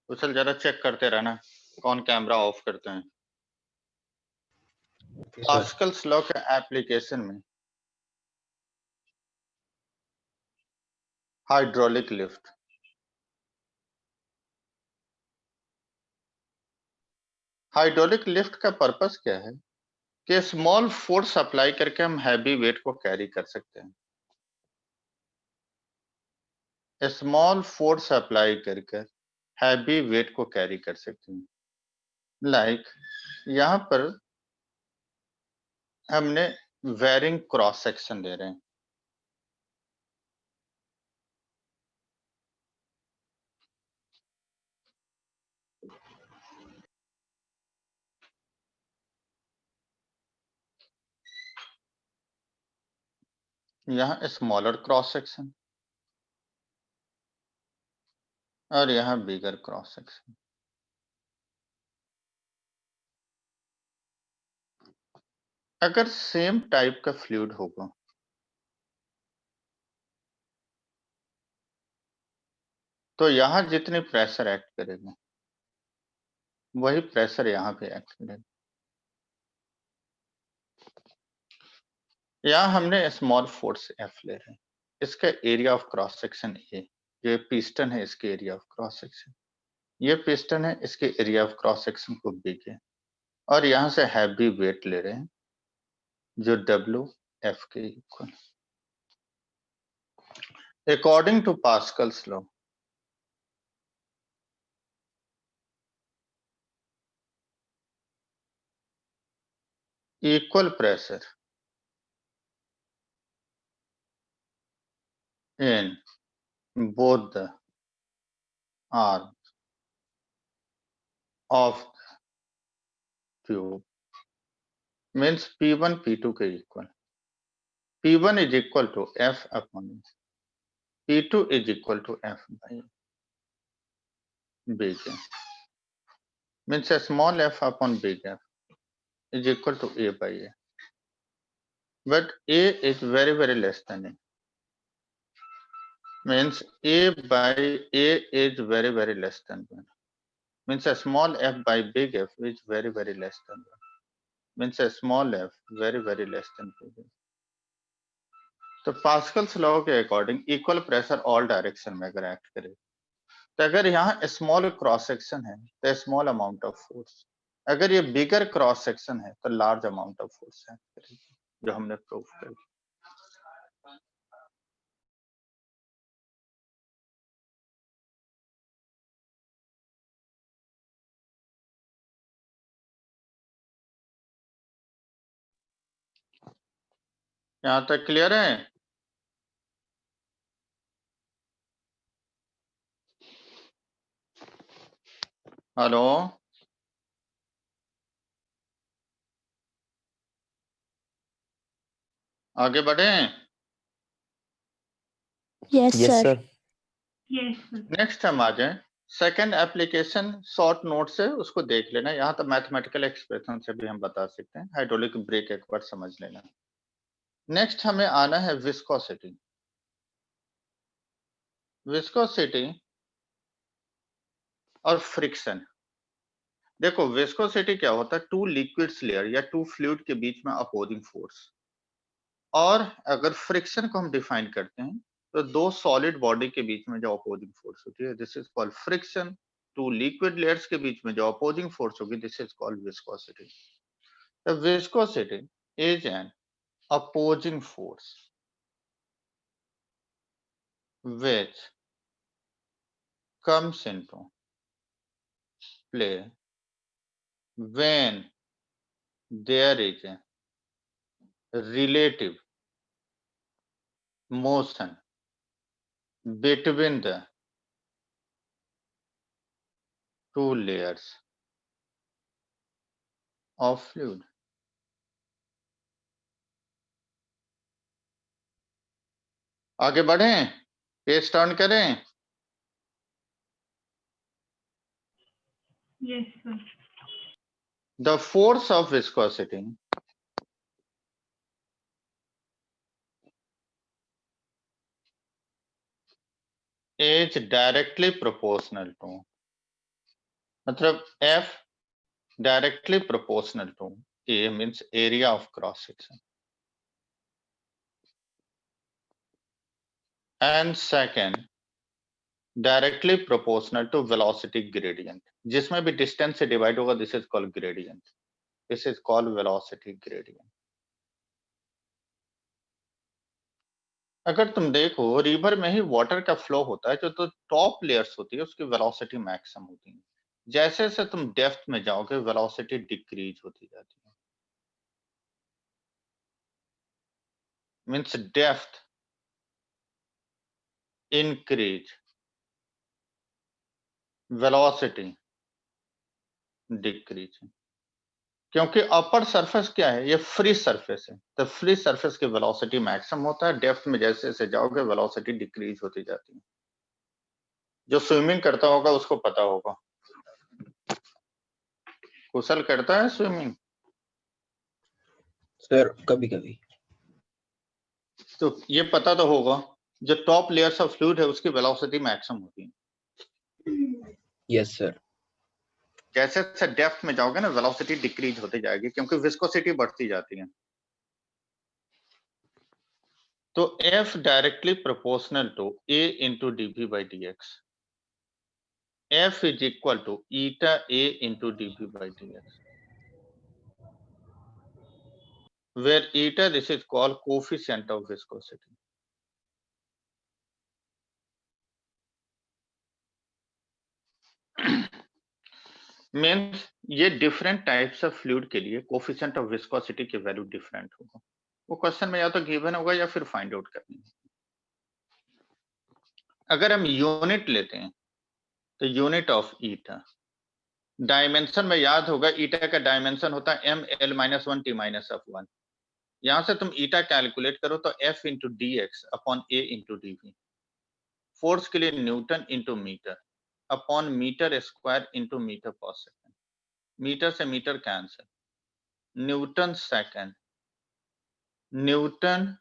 कुशल जरा चेक करते रहना कौन कैमरा ऑफ करते हैं। पास्कल्स लॉ के एप्लीकेशन में हाइड्रोलिक लिफ्ट, हाइड्रोलिक लिफ्ट का पर्पस क्या है कि स्मॉल फोर्स अप्लाई करके हम हैवी वेट को कैरी कर सकते हैं। स्मॉल फोर्स अप्लाई करके हैवी वेट को कैरी कर सकते हैं। लाइक यहां पर हमने वेरिंग क्रॉस सेक्शन ले रहे हैं। यहाँ स्मॉलर क्रॉस सेक्शन और यहाँ बिगर क्रॉस सेक्शन। अगर सेम टाइप का फ्लूइड होगा तो यहाँ जितनी प्रेशर एक्ट करेगा वही प्रेशर यहाँ पे एक्ट करेगा। यहाँ हमने स्मॉल फोर्स एफ ले रहे हैं, इसका area of cross section A, ये पिस्टन है इसके एरिया ऑफ क्रॉस सेक्शन, ये पिस्टन है इसके एरिया ऑफ क्रॉस सेक्शन को बी के, और यहाँ से हैवी वेट ले रहे हैं जो डब्ल्यू एफ के equal. According to Pascal's law equal pressure in both the arms of the tube means P1 P2 के equal. P1 is equal to F upon E. P2 is equal to F by big F. Means a small f upon big F is equal to A by A. But A is very less than A. Means A by A is very less than 1. Means a small f by big F is very less than 1. Means a small f very less than big F. तो Pascal's law के according equal pressure all direction में अगर act करे तो अगर यहाँ small cross section है तो स्मॉल अमाउंट ऑफ फोर्स, अगर ये बिगर क्रॉस सेक्शन है तो large amount of force act करेगी, जो हमने प्रूव कर दिया। यहाँ तक क्लियर है? हेलो, आगे बढ़े? Yes sir. नेक्स्ट हम आ जाए सेकेंड एप्लीकेशन, शॉर्ट नोट से उसको देख लेना, यहाँ तो मैथमेटिकल एक्सप्रेशन से भी हम बता सकते हैं। हाइड्रोलिक ब्रेक एक बार समझ लेना। नेक्स्ट हमें आना है विस्कोसिटी। विस्कोसिटी और फ्रिक्शन। देखो विस्कोसिटी क्या होता है, टू लिक्विड्स लेयर या टू फ्लूइड के बीच में अपोजिंग फोर्स। और अगर फ्रिक्शन को हम डिफाइन करते हैं तो दो सॉलिड बॉडी के बीच में जो अपोजिंग फोर्स होती है this is called friction. Two liquid layers के बीच में जो अपोजिंग फोर्स होगी this is called viscosity. The viscosity is an opposing force which comes into play when there is a relative motion between the two layers of fluid. आगे बढ़ें, page turn करें। Yes, sir. The force of viscosity is directly proportional to मतलब F directly proportional to A means area of cross section. And second, directly proportional to velocity gradient. जिसमें भी distance से divide होगा, this is called gradient. This is called velocity gradient. अगर तुम देखो river में ही water का फ्लो होता है, जो तो टॉप लेयर्स होती है उसकी वेलोसिटी मैक्सिमम होती है. जैसे जैसे तुम डेप्थ में जाओगे वेलोसिटी डिक्रीज होती जाती है. Means depth increase, velocity decrease. क्योंकि अपर सरफेस क्या है, ये फ्री सरफेस है, तो फ्री सरफेस की वेलोसिटी मैक्सिमम होता है. डेप्थ में जैसे जैसे जाओगे वेलोसिटी डिक्रीज होती जाती है. जो स्विमिंग करता होगा उसको पता होगा. कुशल करता है स्विमिंग? सर कभी कभी. तो ये पता तो होगा जो टॉप लेयर्स ऑफ फ्लूइड है उसकी वेलोसिटी मैक्सिमम होती है. Yes sir. जैसे जैसे डेप्थ में जाओगे ना वेलोसिटी डिक्रीज होती जाएगी क्योंकि विस्कोसिटी बढ़ती जाती है. तो F directly proportional to A into dV by dx. F is equal to eta A into dV by dx. Where eta, this is called coefficient of viscosity. Means ये different types of fluid के लिए coefficient of viscosity की value different होगा. वो question में या तो given होगा या फिर फाइंड आउट करनी है. अगर हम यूनिट लेते हैं तो यूनिट ऑफ ईटा, डायमेंशन में याद होगा ईटा का डायमेंशन होता है ml-1 t-1. यहां से तुम ईटा कैलकुलेट करो तो F into dx upon A into dV. Force के लिए newton into metre upon metre square into metre पर सेकेंड. मीटर से metre cancel. Newton second, newton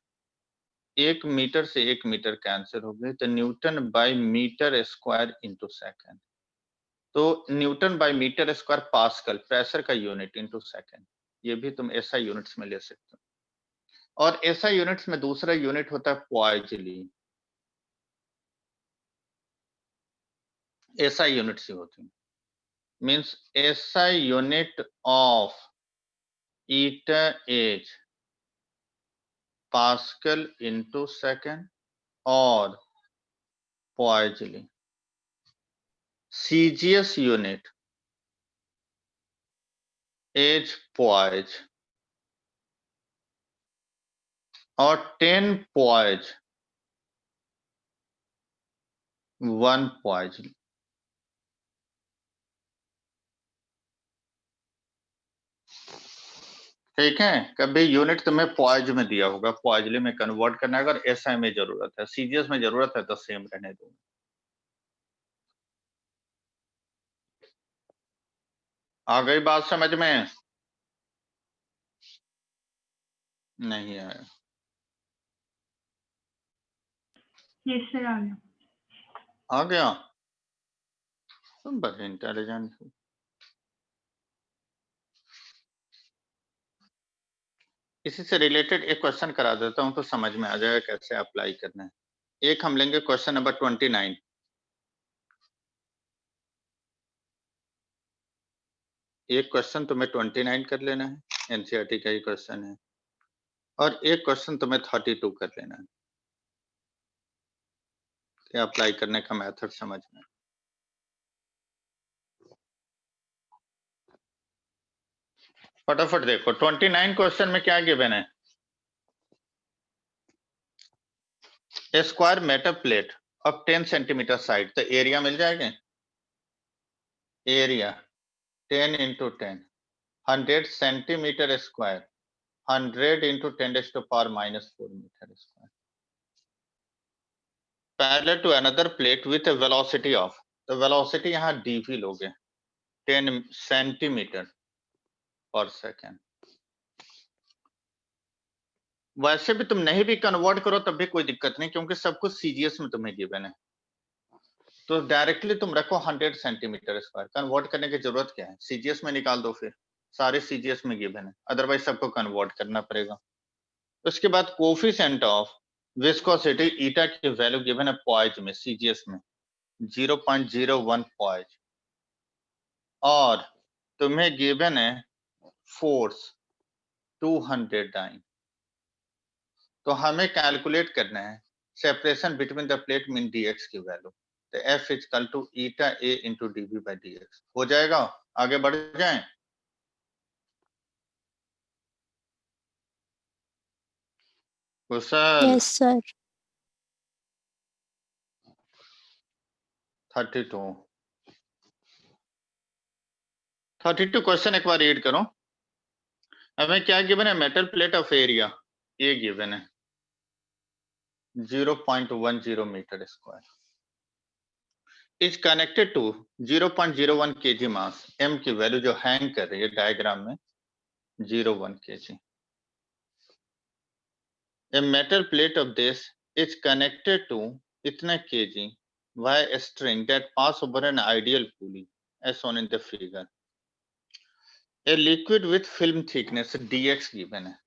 1 metre से 1 मीटर कैंसिल हो गए तो newton by metre square into second. तो newton by metre square pascal pressure का यूनिट इंटू सेकेंड. ये भी तुम एसआई यूनिट्स में ले सकते हो. और एसआई यूनिट्स में दूसरा यूनिट होता है पॉइजली. एसआई यूनिट्स ही होती है. Means SI unit of eta is pascal into second और पॉइजली. सीजीएस यूनिट is poise और 10 poise 1 poise. ठीक है. कभी यूनिट तुम्हें पॉइज में दिया होगा, पॉइजली में कन्वर्ट करना है. अगर एसआई में जरूरत है, सीजीएस में जरूरत है तो सेम रहने दो. आ गई बात समझ में? नहीं आया? यस सर आ गया. आ गया. तुम बड़े इंटेलिजेंट हो. इसी से रिलेटेड एक क्वेश्चन करा देता हूं तो समझ में आ जाएगा कैसे अप्लाई करना है. एक हम लेंगे क्वेश्चन नंबर 29. एक क्वेश्चन तुम्हें 29 कर लेना है, एनसीईआरटी का ही क्वेश्चन है. और एक क्वेश्चन तुम्हें 32 कर लेना है. अप्लाई करने का मेथड समझ में. फटाफट देखो 29 क्वेश्चन में क्या गिवन है. A square metal plate of 10 centimetre side. तो एरिया मिल जाएगा. Area 10 into 10 100 centimetre square 100 into 10⁻⁻⁴ metre square. Parallel to another plate with a velocity of. तो वेलोसिटी यहाँ dv लोगे 10 सेंटीमीटर पर सेकेंड. वैसे भी तुम नहीं भी कन्वर्ट करो तब भी कोई दिक्कत नहीं क्योंकि सब कुछ सीजीएस में तुम्हें गिवन है. तो डायरेक्टली तुम रखो 100 सेंटीमीटर स्क्वायर, कन्वर्ट करने की जरूरत क्या है, सीजीएस में निकाल दो, फिर सारे सीजीएस में गिवन है, अदरवाइज सबको कन्वर्ट करना पड़ेगा। उसके बाद कोफिशिएंट ऑफ विस्कोसिटी ईटा की वैल्यू गिवन है पॉइज में, सीजीएस में 0.01 पॉइज, और तुम्हें गिवन है फोर्स 200 डाइन। तो हमें कैलकुलेट करना है separation between the plate mean dx की वैल्यू, तो F equal to eta A into dV by dx हो जाएगा। आगे बढ़ जाएं। कुशल यस सर। 32 क्वेश्चन एक बार रीड करो। हमें क्या गिवन है, मेटल प्लेट ऑफ एरिया ये गिवन है 0.10 metre square is connected to 0.01 kg mass, m की वैल्यू जो हैंग कर रही है डायग्राम में 0.1 kg। A metal plate of this is connected to इतना kg via a string that pass over an ideal pulley as shown in the figure. A liquid with film thickness dx given है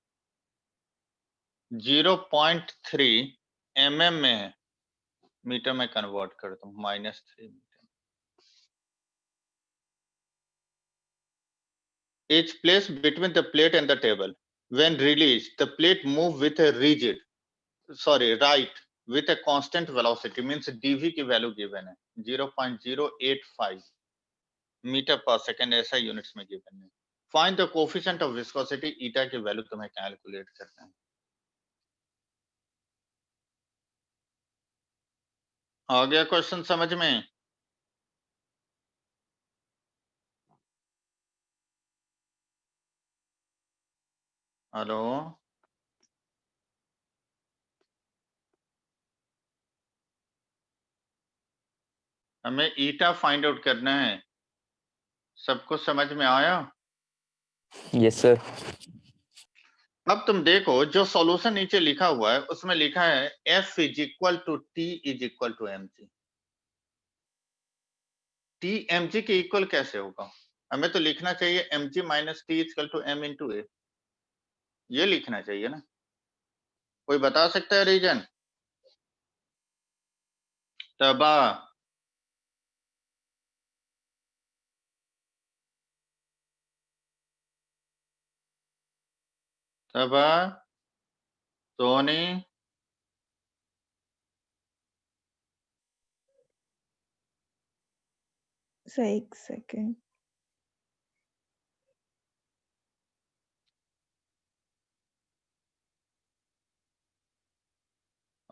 0.3 mm में है, metre में convert करता हूँ -3 metre. Is placed between the plate and the table. When released, the plate move with a right with a constant velocity, means dv की value given है 0.085 metre पर second, ऐसा यूनिट्स में गिवन है। Find the coefficient of viscosity ईटा की value तुम्हें calculate करना है। आ गया क्वेश्चन समझ में? हेलो, हमें ईटा फाइंड आउट करना है, सबको समझ में आया? Yes sir. अब तुम देखो जो सॉल्यूशन नीचे लिखा हुआ है उसमें लिखा है F is equal to T is equal to mg। T mg के इक्वल कैसे होगा? हमें तो लिखना चाहिए mg minus T equal to m into a, ये लिखना चाहिए ना। कोई बता सकता है रीजन? तबा तबा सोनी सर एक सेकेंड।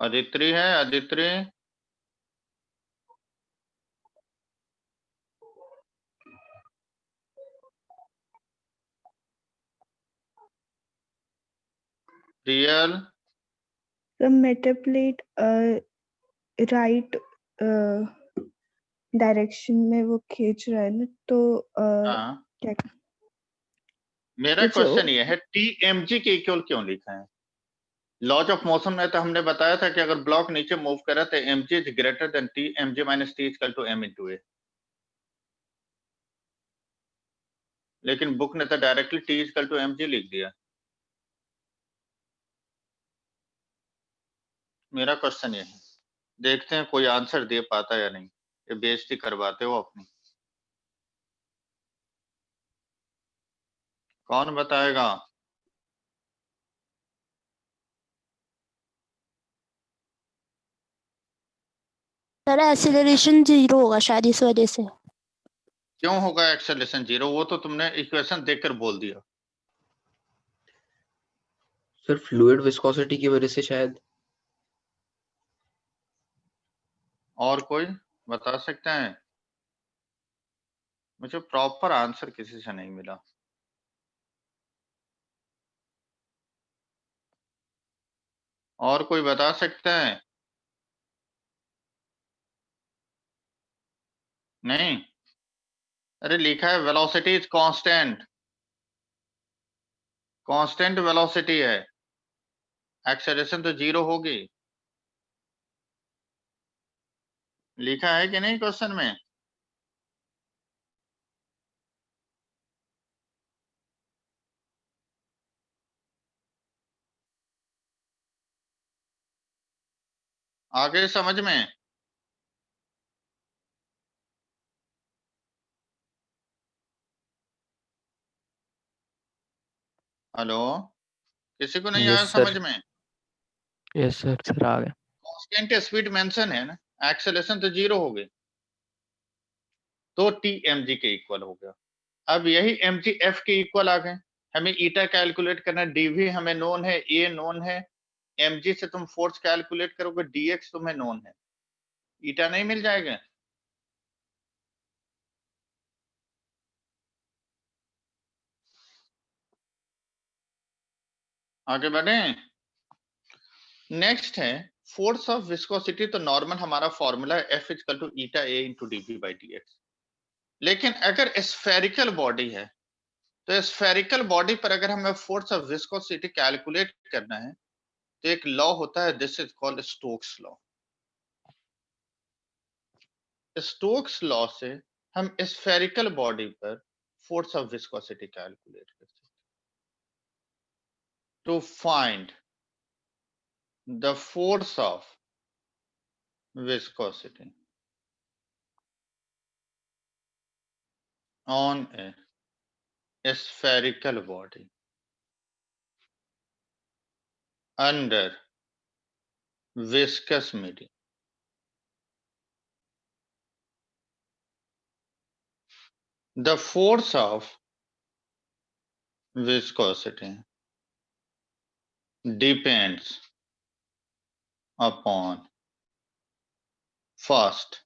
अदित्री है, Aditri real the metal plate right direction में वो खींच रहा है ना, तो हाँ। क्या मेरा कुछ क्वेश्चन ये है TMG के इक्वल क्यों लिखा है? लॉज ऑफ मोशन में तो हमने बताया था कि अगर ब्लॉक नीचे मूव करे तो mg इज greater than T, mg minus T equal to m into a, लेकिन बुक ने तो directly T equal to mg लिख दिया। मेरा क्वेश्चन ये है, देखते हैं कोई आंसर दे पाता या नहीं, ये बेइज्जती करवाते हो अपनी। कौन बताएगा? सर एक्सीलरेशन 0 होगा शायद इस वजह से। क्यों होगा एक्सेलरेशन 0? वो तो तुमने इक्वेशन देखकर बोल दिया। सर फ्लूइड विस्कोसिटी की वजह से शायद। और कोई बता सकते हैं? मुझे प्रॉपर आंसर किसी से नहीं मिला। और कोई बता सकते हैं? नहीं, अरे लिखा है velocity is constant, constant velocity है, एक्सेलरेशन तो 0 होगी। लिखा है कि नहीं क्वेश्चन में? आगे समझ में? हेलो, किसी को नहीं आया Yes, sir. समझ में? Yes, sir. सर आ गया. कांस्टेंट स्पीड मेंशन है ना, एक्सेलरेशन तो 0 हो गई, तो टी एम जी के इक्वल हो गया। अब यही एम जी एफ के इक्वल आ गए। हमें ईटा कैलकुलेट करना, डीवी हमें नोन है, ए नोन है, एम जी से तुम फोर्स कैलकुलेट करोगे, डीएक्स तुम्हें नोन है, ईटा नहीं मिल जाएगा? आगे बढ़े। नेक्स्ट है फोर्स ऑफ विस्कोसिटी। तो नॉर्मल हमारा फॉर्मूला है F equal to eta A into DV by DX. लेकिन अगर स्फेरिकल बॉडी है, तो स्फेरिकल बॉडी पर अगर हमें फोर्स ऑफ विस्कोसिटी कैलकुलेट करना है, तो एक लॉ होता है, this is called Stokes law. Stokes law से हम स्फेरिकल बॉडी पर फोर्स ऑफ विस्कोसिटी कैलकुलेट कर सकते हैं। To find the force of viscosity on a spherical body under viscous medium, the force of viscosity depends upon first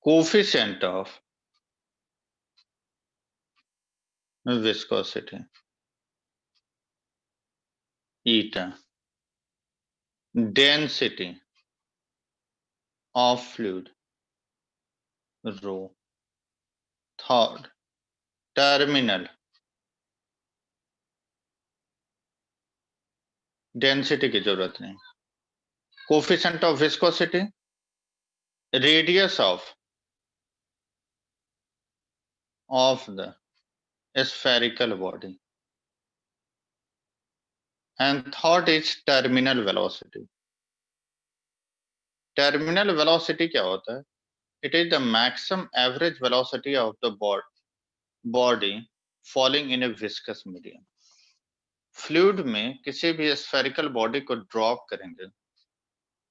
coefficient of viscosity eta, density of fluid rho, third terminal density की जरूरत नहीं, coefficient of viscosity, radius of the spherical body, and third is terminal velocity. Terminal velocity क्या होता है? It is the maximum average velocity of the body falling in a viscous medium. Fluid में किसी भी spherical body को drop करेंगे,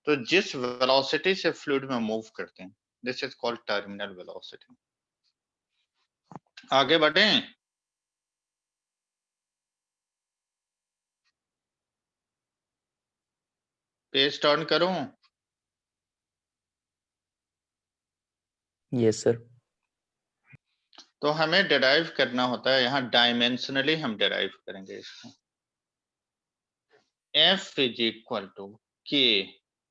तो जिस वेलोसिटी से फ्लूइड में मूव करते हैं, this is called terminal velocity. आगे बढ़ें। पेज टर्न करूं? Yes, sir. तो हमें डिराइव करना होता है, यहां डायमेंशनली हम डिराइव करेंगे इसको। F is equal to K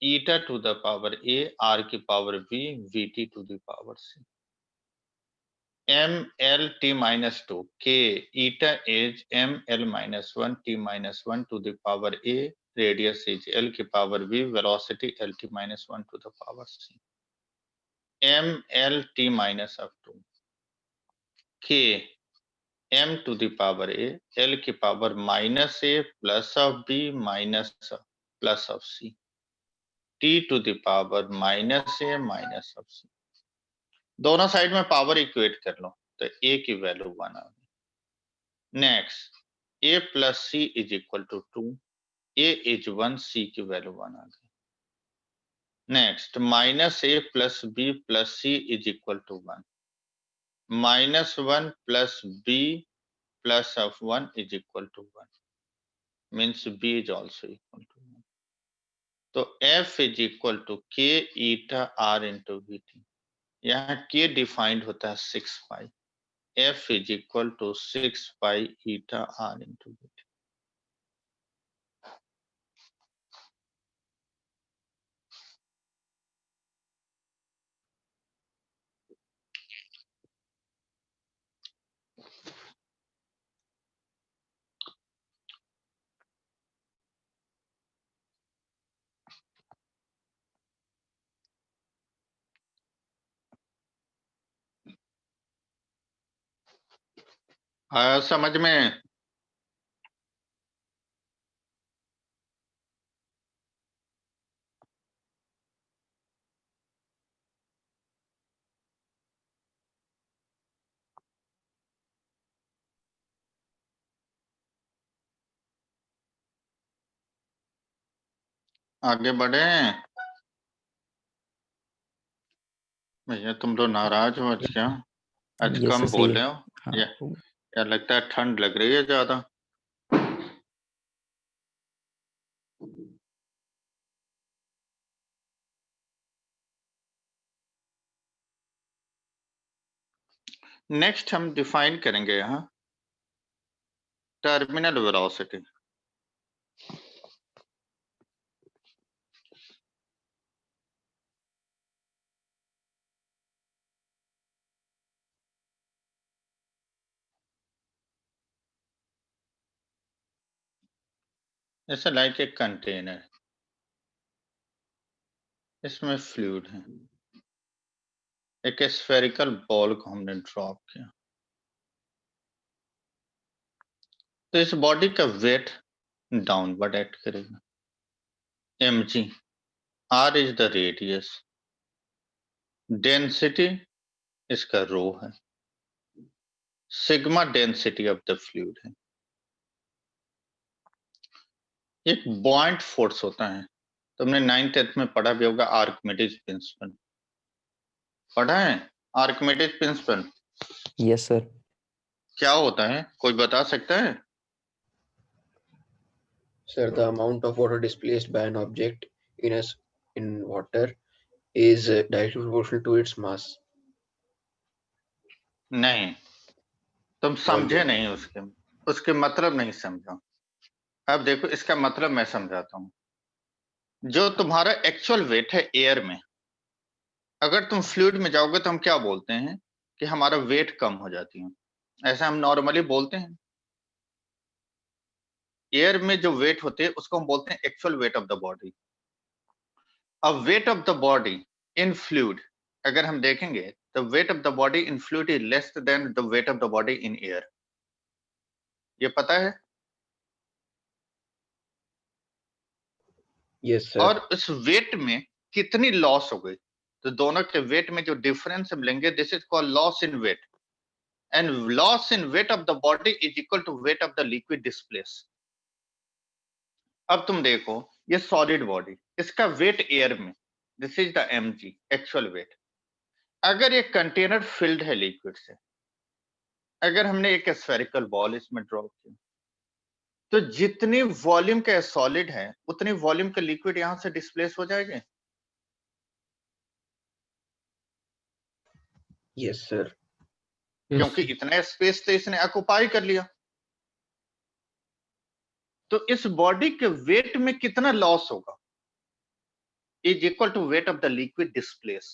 eta to the power A R की power B VT to the power C. ml t minus 2 k eta is ml minus 1 t minus 1 to the power a, radius is l की power b, velocity lt minus 1 to the power c। ml t minus of 2 k m to the power a, l की power minus a plus of b minus plus of c, t to the power minus a minus of c। दोनों side में power equate कर लो, तो a की value 1 आ गई। Next a plus C is equal to 2, a इज 1, c की वैल्यू 1 आ गई। Next minus a plus b plus c is equal to 1, minus 1 plus b plus of 1 is equal to 1, means b is also equal to 1। तो f is equal to k eta r into V T. यहाँ k defined होता है 6 pi, f is equal to 6 pi eta r into V T. आया समझ में? आगे बढ़े भैया, तुम तो नाराज हो आज क्या? आज यस कम सर, सही बोले है। हो हाँ या क्या लगता है ठंड लग रही है ज्यादा? नेक्स्ट हम डिफाइन करेंगे यहाँ टर्मिनल वेलोसिटी। जैसे लाइक एक कंटेनर, इसमें फ्लूइड है, एक स्फेरिकल बॉल को हमने ड्रॉप किया, तो इस बॉडी का वेट डाउनवर्ड एक्ट करेगा। mg, r is the radius, density इसका रो है, sigma density of the fluid है। एक बॉइंट फोर्स होता है, तुमने 9th-10th में पढ़ा भी होगा, आर्किमिडीज प्रिंसिपल पढ़ा है? Archimedes principal yes sir. क्या होता है, कोई बता सकता है? Sir, the amount of water displaced by an object in water is directly proportional to its mass. नहीं, तुम समझे नहीं, उसके मतलब नहीं समझा। अब देखो, इसका मतलब मैं समझाता हूं। जो तुम्हारा एक्चुअल वेट है एयर में, अगर तुम फ्लूइड में जाओगे तो हम क्या बोलते हैं कि हमारा वेट कम हो जाती है, ऐसा हम नॉर्मली बोलते हैं। एयर में जो वेट होते हैं उसको हम बोलते हैं actual weight of the body. अब weight of the body in fluid अगर हम देखेंगे, the weight of the body in fluid is less than the weight of the body in air. ये पता है? Yes, sir. और इस वेट में कितनी लॉस हो गई, तो दोनों के वेट में जो डिफरेंस हम लेंगे, this is called loss in weight, and loss in weight of the body is equal to weight of the liquid displace. अब तुम देखो, ये सॉलिड बॉडी, इसका वेट एयर में, this is the mg actual weight. अगर ये container field है liquid से, अगर हमने एक स्फेरिकल बॉल इसमें ड्रॉप किया, तो जितनी वॉल्यूम का सॉलिड है उतनी वॉल्यूम का लिक्विड यहां से डिस्प्लेस हो जाएंगे। Yes, sir. क्योंकि इतना स्पेस तो इसने ऑक्युपाई कर लिया। तो इस बॉडी के वेट में कितना लॉस होगा, is equal to weight of the liquid displace.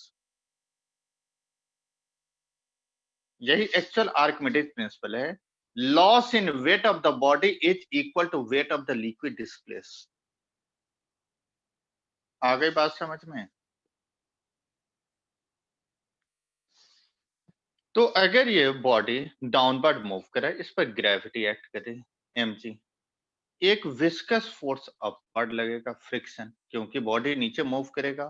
यही एक्चुअल आर्किमिडीज प्रिंसिपल है, loss in weight of the body is equal to weight of the liquid displace. आ गई बात समझ में? तो अगर ये बॉडी डाउनवर्ड मूव करे, इस पर ग्रेविटी एक्ट करे mg, एक विस्कस फोर्स अपवर्ड लगेगा, फ्रिक्शन, क्योंकि बॉडी नीचे मूव करेगा,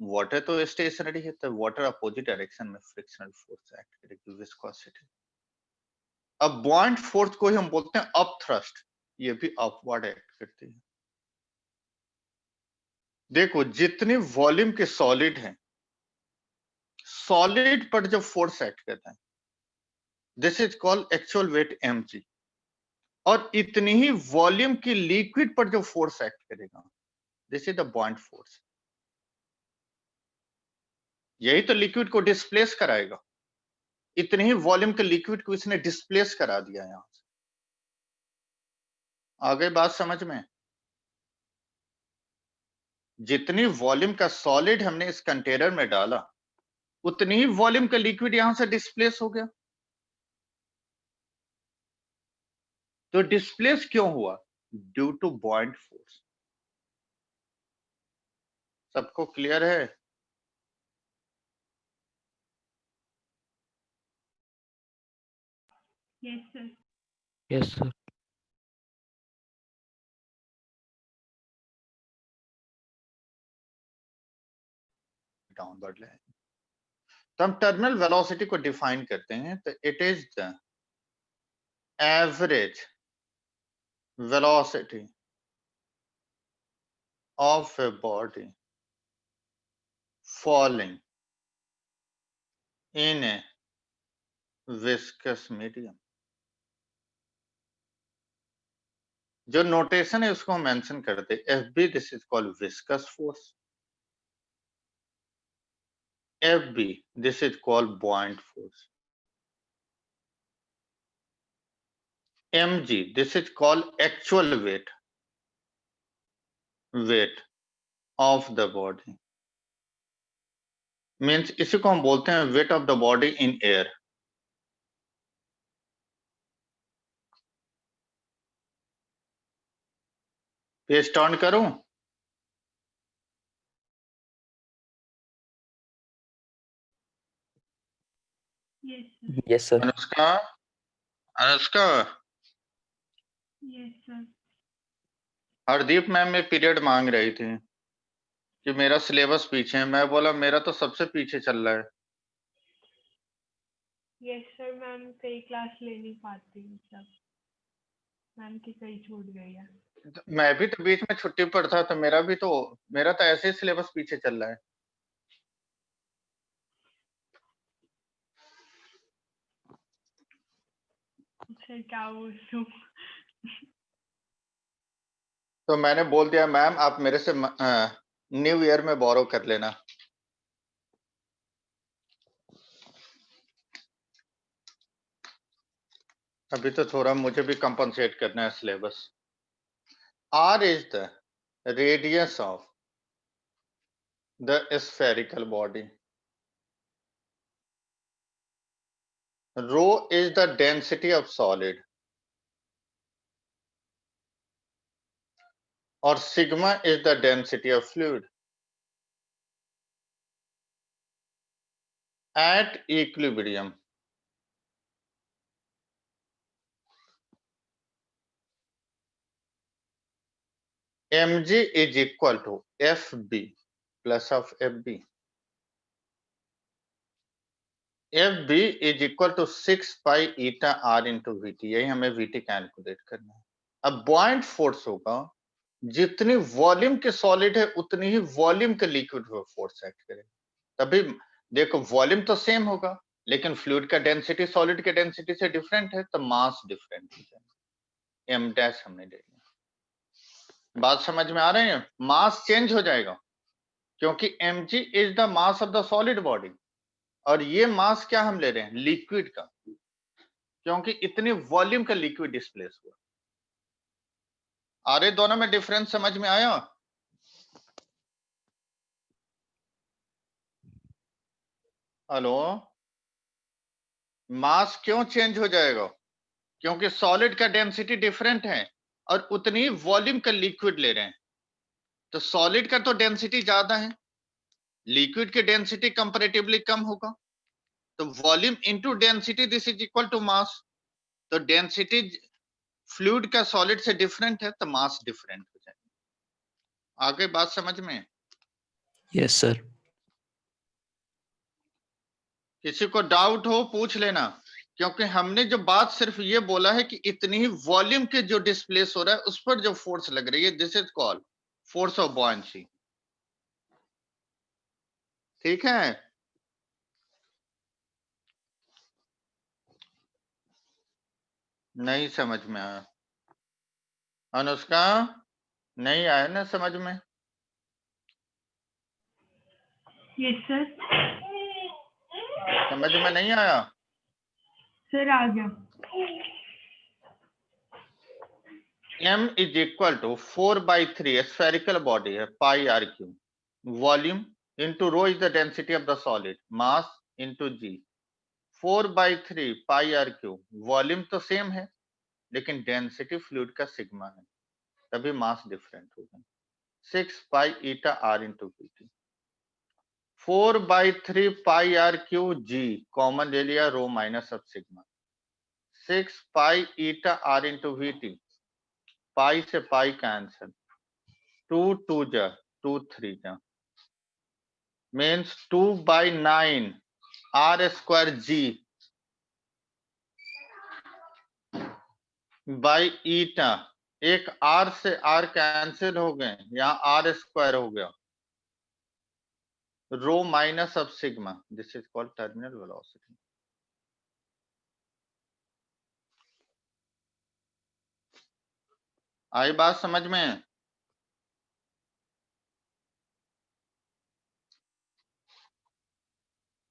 वाटर तो स्टेशनरी है, तो वाटर अपोजिट डायरेक्शन में फ्रिक्शनल फोर्स एक्ट करेगी, विस्कोसिटी। अब बॉइंट फोर्स को ही हम बोलते हैं अप थ्रस्ट, ये भी अपवर्ड एक्ट करती है। देखो, जितनी वॉल्यूम के सॉलिड है, सॉलिड पर जो फोर्स एक्ट करता है, this is called actual wait mg, और इतनी ही वॉल्यूम की लिक्विड पर जो फोर्स एक्ट करेगा, दिस इज द बॉइंट फोर्स। यही तो लिक्विड को डिस्प्लेस कराएगा, इतने ही वॉल्यूम के लिक्विड को इसने डिस्प्लेस करा दिया यहां से। आ गई बात समझ में? जितनी वॉल्यूम का सॉलिड हमने इस कंटेनर में डाला, उतनी ही वॉल्यूम का लिक्विड यहां से डिस्प्लेस हो गया। तो डिस्प्लेस क्यों हुआ? Due to buoyant force. सबको क्लियर है? Yes, sir. Yes, sir. Downward ले, तो हम टर्मिनल वेलोसिटी को डिफाइन करते हैं, तो it is the average velocity of a body falling in a viscous medium. जो नोटेशन है उसको हम मेंशन करते हैं, FB this is called viscous force, FB this is called buoyant force, mg this is called actual weight of the body, means इसी को हम बोलते हैं weight of the body in air. Page turn करूं? Yes, sir. Yes, sir. Anushka, Anushka, Yes, sir. Hardeep ma'am में period मांग रही थी कि मेरा सिलेबस पीछे है, मैं बोला मेरा तो सबसे पीछे चल रहा है। यस सर, मैम कई क्लास ले नहीं पाती, मतलब मैम की कई छूट गई है। मैं भी तो बीच में छुट्टी पर था, तो मेरा तो ऐसे ही सिलेबस पीछे चल रहा है। सर क्या बोलूं? तो मैंने बोल दिया मैम आप मेरे से न्यू ईयर में बोरो कर लेना। अभी तो थोड़ा मुझे भी कंपनसेट करना है syllabus. R is the radius of the spherical body. Rho is the density of solid और sigma is the density of fluid. At equilibrium, mg is equal to fb plus of fb. fb is equal to 6 pi eta r into vt, यही हमें vt calculate करना है। अब buoyant force होगा, जितनी volume के solid है उतनी ही वॉल्यूम के लिक्विड पर फोर्स एक्ट करेगा। तभी देखो वॉल्यूम तो सेम होगा, लेकिन फ्लूइड का डेंसिटी सॉलिड के डेंसिटी से डिफरेंट है, तो मास डिफरेंट हो जाएगा। एम डैश हमने ले लिया। बात समझ में आ रही है? मास चेंज हो जाएगा क्योंकि mg is the mass of the solid body, और ये मास क्या हम ले रहे हैं? लिक्विड का, क्योंकि इतनी वॉल्यूम का लिक्विड डिस्प्लेस हुआ। अरे दोनों में डिफरेंस समझ में आया? हेलो, मास क्यों चेंज हो जाएगा? क्योंकि सॉलिड का डेंसिटी डिफरेंट है और उतनी वॉल्यूम का लिक्विड ले रहे हैं, तो सॉलिड का तो डेंसिटी ज्यादा है, लिक्विड की डेंसिटी कंपैरेटिवली कम होगा, तो volume into density this is equal to mass. तो डेंसिटी फ्लूइड का सॉलिड से डिफरेंट है, तो मास डिफरेंट हो जाएगा। आगे बात समझ में? Yes, sir. किसी को डाउट हो पूछ लेना, क्योंकि हमने जो बात सिर्फ ये बोला है कि इतनी ही वॉल्यूम के जो डिस्प्लेस हो रहा है उस पर जो फोर्स लग रही है, this is called force of buoyancy. ठीक है? नहीं समझ में आया? अनुष्का, नहीं आया ना समझ में? Yes sir. समझ में नहीं आया? सर आ गया। m is equal to 4/3 spherical body है, pi r cube, volume into rho is the density of the solid, mass into g, 4/3 pi r cube, volume तो सेम है लेकिन डेंसिटी फ्लूइड का सिग्मा है, तभी मास डिफरेंट होगा। 6 pi eta r into vt, 4/3 pi r cube g common ले लिया, rho minus of sigma, 6 pi eta r into vt. Pi से पाई कैंसिल, 2 2 जा 2 3 जा, means 2/9 r square g by eta. एक r से r कैंसिल हो गए, यहाँ r स्क्वायर हो गया, rho minus of sigma, this is called terminal velocity. आई बात समझ में?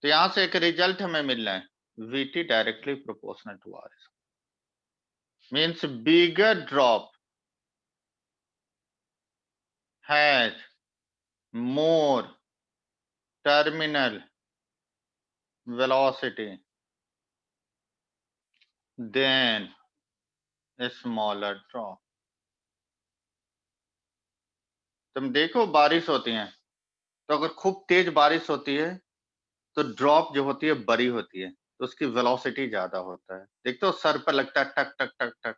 तो यहां से एक रिजल्ट हमें मिल रहा है, VT directly proportional to R, means bigger drop has more terminal velocity than smaller drop. तुम देखो बारिश होती है, तो अगर खूब तेज बारिश होती है तो ड्रॉप जो होती है बड़ी होती है, तो उसकी वेलोसिटी ज्यादा होता है। देखते हो सर पर लगता है टक टक टक टक।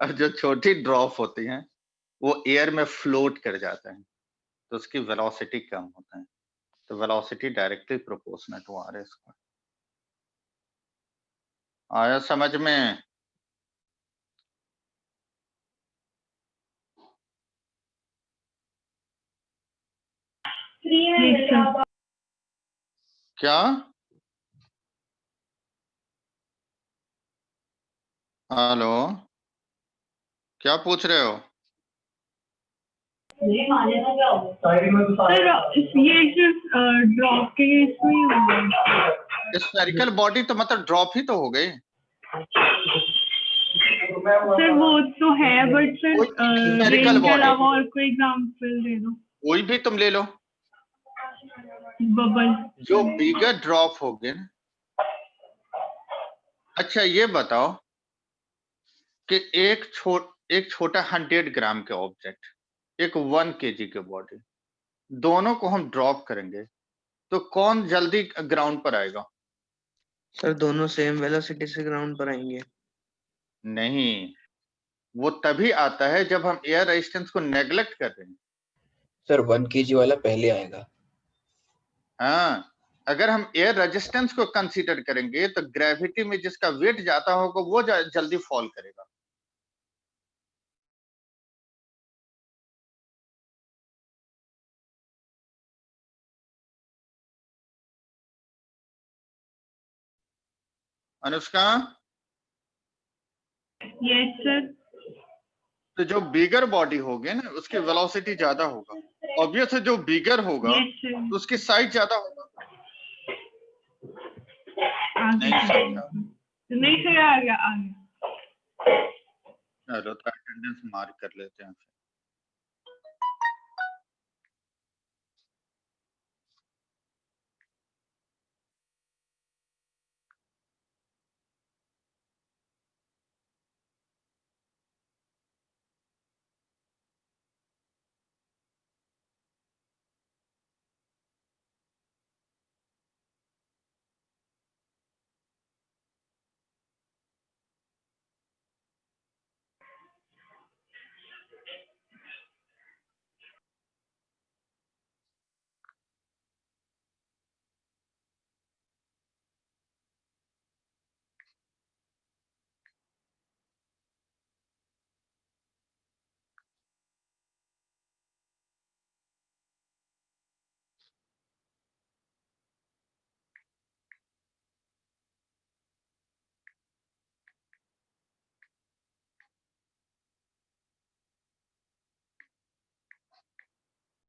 और जो छोटी ड्रॉप होती हैं वो एयर में फ्लोट कर जाता है, तो उसकी वेलोसिटी कम होता है। तो velocity directly proportional to R square. आया समझ में? क्या? हेलो, क्या पूछ रहे हो? सर ये सिर्फ ड्रॉप के केस में ही होगा। स्फेरिकल बॉडी तो मतलब ड्रॉप ही तो हो गई। सर वो तो है, बट सर कोई spherical रेन के body। अलावा और कोई एग्जांपल दे दो। कोई भी तुम ले लो, बबल। जो बिगर ड्रॉप होगे ना। अच्छा ये बताओ कि एक छोटा 100 ग्राम के ऑब्जेक्ट, एक 1 kg के बॉडी, दोनों को हम ड्रॉप करेंगे तो कौन जल्दी ग्राउंड पर आएगा? सर दोनों सेम वेलोसिटी से ग्राउंड पर आएंगे। नहीं, वो तभी आता है जब हम एयर रेजिस्टेंस को नेग्लेक्ट कर रहे हैं। सर 1 kg वाला पहले आएगा। हाँ, अगर हम एयर रेजिस्टेंस को कंसीडर करेंगे तो ग्रेविटी में जिसका वेट ज्यादा होगा वो जल्दी फॉल करेगा। Anushka, yes sir. तो जो बिगर बॉडी होगी ना उसकी वेलोसिटी ज्यादा होगा। ऑब्वियस है, जो बिगर होगा यस सर। तो उसकी साइज ज्यादा होगा। नहीं आगे समझा? नहीं सर, आ गया आ गया। चलो तो अटेंडेंस मार्क कर लेते हैं।